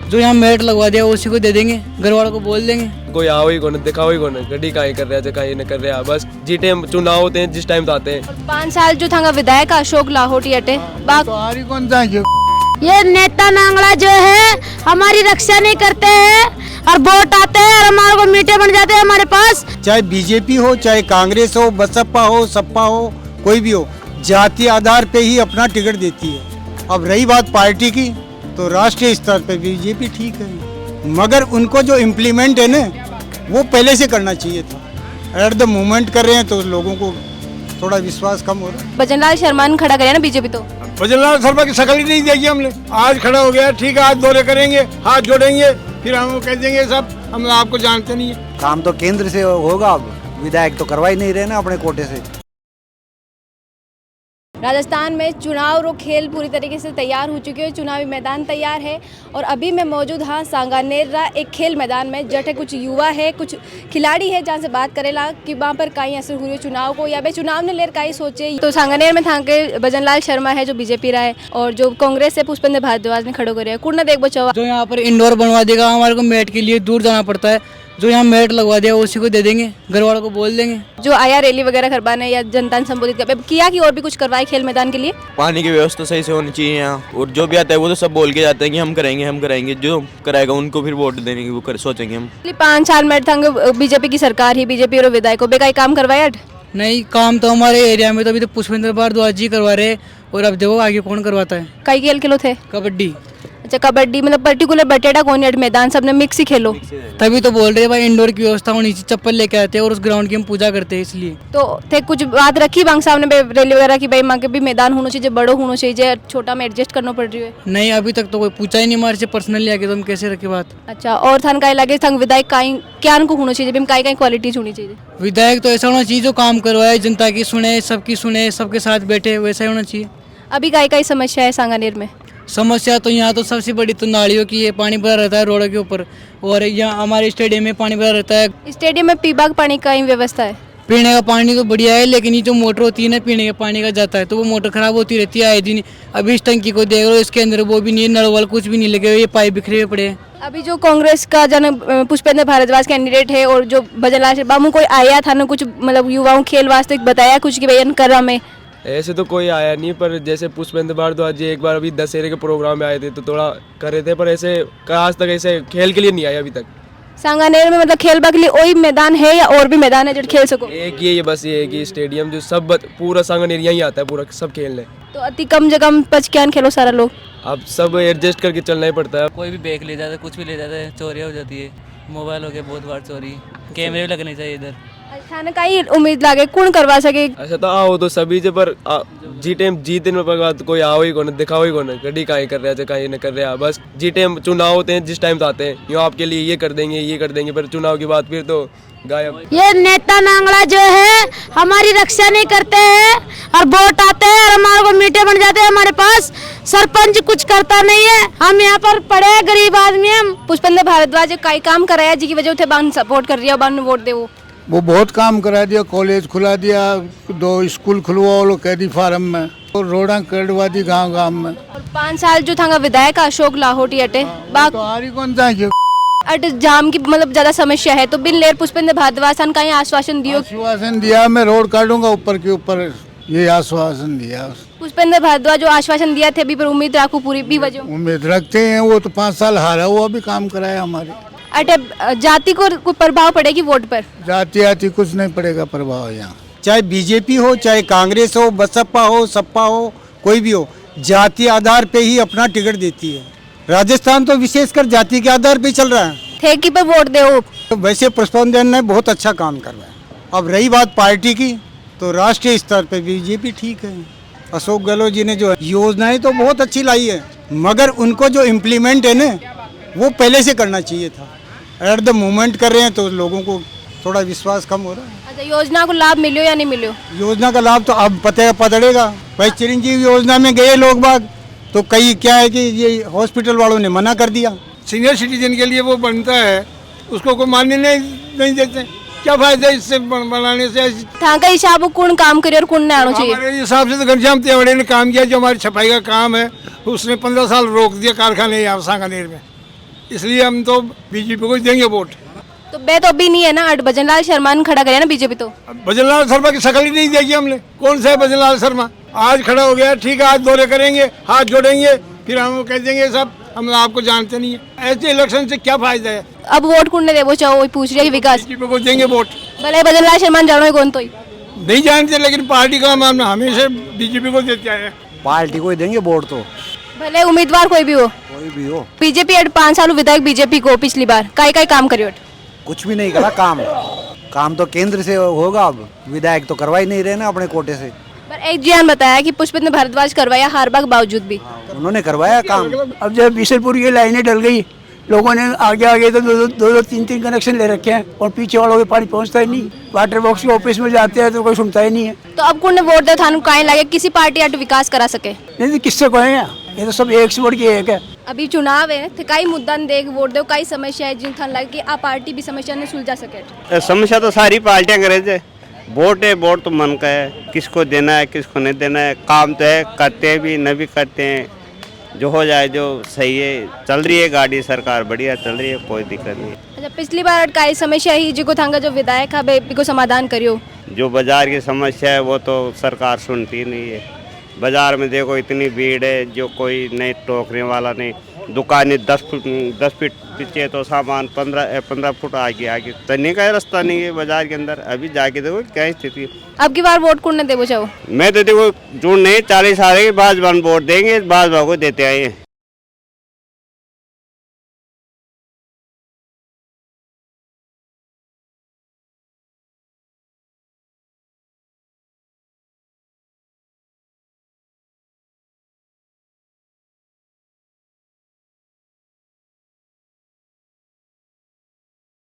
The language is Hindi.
जो यहाँ मेरिट लगवा दिया उसी को दे देंगे, घर वालों को बोल देंगे। कोई आओ ही कौन दिखाओ ही कौन गड्डी काई कर रहा है काई नहीं कर रहा, बस जी टाइम चुनाव होते हैं जिस टाइम तो आते हैं। 5 साल जो था विधायक अशोक लाहोटी हटे कौन सा ये नेता नांगड़ा जो है हमारी रक्षा नहीं करते हैं और वोट आते हैं और हमारे को मीठे बन जाते हैं हमारे पास। चाहे बीजेपी हो, चाहे कांग्रेस हो, बसपा हो, सपा हो, कोई भी हो, जाति आधार पे ही अपना टिकट देती है। अब रही बात पार्टी की, तो राष्ट्रीय स्तर पे बीजेपी ठीक है, मगर उनको जो इम्प्लीमेंट है ना वो पहले से करना चाहिए था। एट द मोमेंट कर रहे हैं तो लोगों को थोड़ा विश्वास कम हो रहा है। भजनलाल शर्मा ने खड़ा करे ना बीजेपी, तो भजनलाल शर्मा की शक्ल ही नहीं देखी हमने। आज खड़ा हो गया, ठीक है, आज दौरे करेंगे, हाथ जोड़ेंगे, फिर हम कह देंगे सब हम आपको जानते नहीं है। काम तो केंद्र से होगा, अब विधायक तो करवा ही नहीं रहे ना अपने कोटे से। राजस्थान में चुनाव रो खेल पूरी तरीके से तैयार हो चुके हैं, चुनावी मैदान तैयार है और अभी मैं मौजूद हाँ सांगानेर एक खेल मैदान में, जटे कुछ युवा है, कुछ खिलाड़ी है, जहाँ से बात करेला कि वहाँ पर कहीं असर हुई चुनाव को या बे चुनाव ने लेर कहीं सोचे। तो सांगानेर में था के भजनलाल शर्मा है जो बीजेपी रहा है और जो कांग्रेस से पुष्पेंद्र भारद्वाज ने खड़ो करे कुर्ना देख बचावा। जो यहाँ पर इंडोर बनवा देगा, हमारे को मैट के लिए दूर जाना पड़ता है, जो यहाँ मेरिट लगवा दिया उसी को दे देंगे, घर वालों को बोल देंगे। जो आया रैली वगैरह करवाने या जनता ने संबोधित कर किया कि और भी कुछ करवाए खेल मैदान के लिए। पानी की व्यवस्था सही से होनी चाहिए यहाँ, और जो भी आता है वो तो सब बोल के जाते हैं कि हम करेंगे, जो कराएगा उनको फिर वोट देने की वो सोचेंगे हम। 5 साल में बीजेपी की सरकार ही, बीजेपी और विधायकों बेकाई काम करवाया नहीं, काम तो हमारे एरिया में तो अभी तो पुष्पेंद्र भारद्वाज जी करवा रहे, और अब देखो आगे कौन करवाता है। कई खेल खेलो थे? कबड्डी। अच्छा, कबड्डी मतलब पर्टिकुलर बटेटा कौन है मैदान, सबने मिक्स ही खेलो। तभी तो बोल रहे हैं भाई, इंडोर की व्यवस्था होनी चाहिए, चप्पल लेके आते हैं और उस ग्राउंड की हम पूजा करते हैं, इसलिए। तो थे कुछ बात रखी बांग सामने रैली वगैरह की, भाई माँ के भी मैदान होना चाहिए, बड़ो होना चाहिए, छोटा में एडजस्ट करना पड़ रही है? नहीं, अभी तक तो कोई पूछा ही नहीं हमारे से पर्सनली आके, तो हम कैसे रखे बात। अच्छा, और थान का लगे था विधायक क्या उनको होना चाहिए, कई क्वालिटीज होनी चाहिए? विधायक तो ऐसा होना चाहिए जो काम करवाए, जनता की सुने, सबकी सुने, सबके साथ बैठे, वैसा ही होना चाहिए। अभी कई समस्या है सांगानेर में? समस्या तो यहाँ तो सबसे बड़ी तो नालियों की है, पानी भरा रहता है रोड के ऊपर, और यहाँ हमारे स्टेडियम में पानी भरा रहता है। स्टेडियम में पीबा पानी का ही व्यवस्था है? पीने का पानी तो बढ़िया है, लेकिन ये जो मोटर होती है ना पीने के पानी का जाता है, तो वो मोटर खराब होती रहती है आए दिन। अभी इस टंकी को देख लो, इसके अंदर वो भी नहीं, नल वल कुछ भी नहीं लगे हुए, ये पाइप बिखरे हुए पड़े हैं। अभी जो कांग्रेस का जन पुष्पेंद्र भारद्वाज कैंडिडेट है और जो भजनलाल शर्मा कोई आया था ना, कुछ मतलब युवाओं खेल वास्ते बताया कुछ कि भैया कर रहा मैं? ऐसे तो कोई आया नहीं, पर जैसे पुष्पेंद्र भारद्वाज जी एक बार अभी दशहरे के प्रोग्राम में आए थे तो थोड़ा कर रहे थे, पर ऐसे आज तक ऐसे खेल के लिए नहीं आए अभी तक। सांगानेर में मतलब खेल के लिए वही मैदान है या और भी मैदान है जो खेल सको? एक ये बस ये है कि स्टेडियम जो सब पूरा सांगानेर यहीं आता है, पूरा सब खेलने। तो अति कम जगह में पचक्यान खेलो सारा लोग, अब सब एडजस्ट करके चलना ही पड़ता है। कोई भी बैग ले जाता है, कुछ भी ले जाता है, चोरियाँ हो जाती है, मोबाइल हो गया बहुत बार चोरी, कैमरे भी लगने चाहिए इधर। अच्छा, कई उम्मीद लागे कौन करवा सके? अच्छा, तो आओ तो सभी से, पर जी टाइम जीतने में बाद कोई आओ ही कौन दिखाओ ही कौन गड्डी काई कर रहा है काई नहीं कर रहा, बस जी टाइम चुनाव होते हैं जिस टाइम तो आते हैं, यूँ आपके लिए ये कर देंगे, पर चुनाव की बात फिर तो गायब। ये नेता नांगड़ा जो है हमारी रक्षा नहीं करते हैं और वोट आते हैं और हमारे को मीठे बन जाते हैं हमारे पास। सरपंच कुछ करता नहीं है, हम यहाँ पर पड़े गरीब आदमी हम। पुष्पेंद्र भारद्वाज कई काम कराया जी की वजह से बान सपोर्ट कर रही है, बान वोट दे वो बहुत काम करा दिया, कॉलेज खुला दिया, 2 स्कूल खुलवा लो कैदी फार्म में, और रोड़ा करवा दी गाँव में। और 5 साल जो था विधायक अशोक लाहोटी हटे कौन सा अट जाम की मतलब ज्यादा समस्या है, तो बिन लेर पुष्पेंद्र भारद्वाज का ही आश्वासन दिया, मैं रोड काटूंगा ऊपर के ऊपर, ये आश्वासन दिया। पुष्पेंद्र भारद्वाज जो आश्वासन दिया थे, अभी पर उम्मीद रखो पूरी भी वजह उम्मीद रखते हैं, वो तो 5 साल हारा, वो अभी काम कराया हमारे। अटे जाति को प्रभाव पड़ेगी वोट पर? जाति कुछ नहीं पड़ेगा प्रभाव यहाँ। चाहे बीजेपी हो, चाहे कांग्रेस हो, बसपा हो, सपा हो, कोई भी हो, जाति आधार पे ही अपना टिकट देती है। राजस्थान तो विशेषकर जाति के आधार पे चल रहा है। थे कि पर वोट दे तो वैसे पुष्पेंद्र ने बहुत अच्छा काम करवाया। अब रही बात पार्टी की, तो राष्ट्रीय स्तर पे बीजेपी ठीक है। अशोक गहलोत जी ने जो योजनाएं तो बहुत अच्छी लाई है, मगर उनको जो इम्प्लीमेंट है ना वो पहले से करना चाहिए था। एट द मोमेंट कर रहे हैं तो लोगों को थोड़ा विश्वास कम हो रहा है। अच्छा, योजना को लाभ मिलो या नहीं मिलो? योजना का लाभ तो अब पड़ेगा भाई। चिरंजीवी योजना में गए लोग बाग, तो कई क्या है कि ये हॉस्पिटल वालों ने मना कर दिया। सीनियर सिटीजन के लिए वो बनता है, उसको कोई मान्य नहीं देते, क्या फायदा इससे बनाने से? था का हिसाब कौन काम करे और कौन नहीं आना चाहिए? हमारे हिसाब से तो घनश्याम तिवारी ने काम किया, जो हमारी छपाई का काम है उसने 15 साल रोक दिया कारखाने यहाँ सांगानेर में। इसलिए हम तो बीजेपी को ही देंगे वोट। तो बे तो अभी नहीं है ना, भजनलाल शर्मा ने खड़ा करे ना बीजेपी। तो अब भजनलाल शर्मा की शक्ल ही नहीं देखी हमने, कौन सा है भजनलाल शर्मा? आज खड़ा हो गया, ठीक है, आज दौरे करेंगे, हाथ जोड़ेंगे, फिर हम कह देंगे सब हम आपको जानते नहीं है। ऐसे इलेक्शन से क्या फायदा है? अब वोट कुंडे देवो चाहो, वही पूछ रही है विकास। बीजेपी को देंगे वोट। भले भजनलाल शर्मा जानो है कौन तो ही नहीं जानते, लेकिन पार्टी का हम हमेशा बीजेपी को देते आए हैं। पार्टी को ही देंगे वोट तो, भले उम्मीदवार कोई भी हो। कोई भी हो। बीजेपी 5 साल विधायक बीजेपी को पिछली बार काई काम करियो? कुछ भी नहीं करा काम तो केंद्र से होगा। अब विधायक तो करवा ही नहीं रहे ना अपने कोटे से। पर एक जी ने बताया कि पुष्पित ने भारद्वाज करवाया हार बाग बावजूद भी। उन्होंने करवाया काम। अब जब बीसलपुर की लाइनें डल गई, लोगों ने आगे आगे तो दो तीन कनेक्शन ले रखे हैं और पीछे वालों के पानी पहुंचता ही नहीं। वाटर बॉक्स के ऑफिस में जाते हैं तो कोई सुनता ही नहीं है। तो अब कुंड वोट दे थानू काहे लगे किसी पार्टी अट विकास करा सके? नहीं तो किससे कहें, ये तो सब एक से बढ़ के एक है। अभी चुनाव है तो कई मुद्दा देख वोट दो, कई समस्या है जिन थान लगे कि आ पार्टी भी समस्या ने सुलझा सके। समस्या तो सारी पार्टियां करे थे। वोट है, वोट तो मन का है, किसको देना है किसको नहीं देना है। काम तो है, करते हैं भी न भी करते हैं, जो हो जाए जो सही है। चल रही है गाड़ी, सरकार बढ़िया चल रही है, कोई दिक्कत नहीं। अच्छा, पिछली बार अटकाई समस्या ही जो थांगा जो विधायक है को समाधान करियो। जो बाजार की समस्या है वो तो सरकार सुनती नहीं है। बाजार में देखो इतनी भीड़ है, जो कोई नहीं टोकने वाला नहीं। दुकानें 10 फीट पीछे तो सामान 15 फुट आगे तने का रास्ता नहीं है बाजार के अंदर। अभी जाके देखो क्या स्थिति है। अब की बार वोट कौन देवो चाहो? मैं तो देखो जो नहीं 40 साल के बाद वोट देंगे, बाद को देते आए हैं।